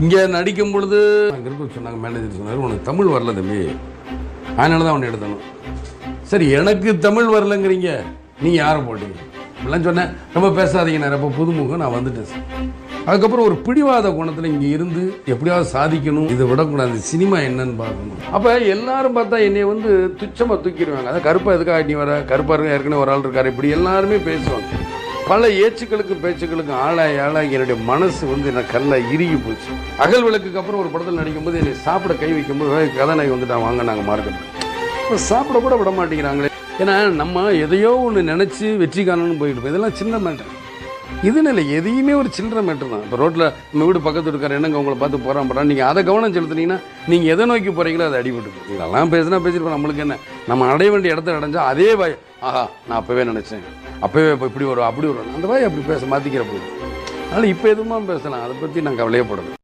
இங்கே நடிக்கும் பொழுது அங்கே இருக்க சொன்னாங்க, மேனேஜர் சொன்னார், உனக்கு தமிழ் வரல தம்பி, அதனால தான் அவனை எடுத்தணும். சரி, எனக்கு தமிழ் வரலங்கிறீங்க, நீங்கள் யாரை போட்டீங்க இப்படிலாம் சொன்னேன். ரொம்ப பேசாதீங்க, நான் ரொம்ப புதுமுகம், நான் வந்துட்டேன் சார். அதுக்கப்புறம் ஒரு பிடிவாத குணத்தில் இங்கே இருந்து எப்படியாவது சாதிக்கணும், இதை விடக்கூடாது, சினிமா என்னன்னு பார்க்கணும். அப்போ எல்லாரும் பார்த்தா என்னை வந்து துச்சமாக தூக்கிடுவாங்க. அதான் கருப்பாக எதுக்காக நீ வர, கருப்பாக இருக்க ஏற்கனவே ஒரு ஆள் இருக்கார், இப்படி எல்லாருமே பேசுவாங்க. பல ஏச்சுக்களுக்கும் பேச்சுக்களுக்கும் ஆளாகி என்னுடைய மனசு வந்து என்ன கல்ல இறுகி போச்சு. அகல் விளக்குக்கு அப்புறம் ஒரு படத்தில் நடிக்கும்போது என்னை சாப்பிட கை வைக்கும்போது கதாநாயகி வந்துட்டான், வாங்க நாங்கள் மார்க்கெட். இப்போ சாப்பிட கூட விட மாட்டேங்கிறாங்களே. ஏன்னா நம்ம எதையோ ஒன்று நினச்சி வெற்றி காணணும்னு போயிட்டு இதெல்லாம் சின்ன மேட்டர். இதுன்னு இல்லை, எதையுமே ஒரு சில்லற மேட்டர் தான். இப்போ ரோட்டில் நம்ம வீடு பக்கத்து இருக்கார், என்னங்க உங்களை பார்த்து போகிறான் நீங்கள் அதை கவனம் செலுத்துனீங்கன்னா நீங்கள் எதை நோக்கி போகிறீங்களோ அதை அடிபட்டு. இதெல்லாம் பேசியிருப்போம், நம்மளுக்கு என்ன, நம்ம அடைய வேண்டிய இடத்த அடைஞ்சால் அதே வாய், ஆஹா நான் அப்போவே நினச்சேன், அப்போவே இப்போ இப்படி வரும் அப்படி வரும், அந்த வாய் அப்படி பேச மாற்றிக்கிற போகுது. அதனால் இப்போ எதுவுமா பேசலாம், அதை பற்றி நான் கவலையப்படுறேன்.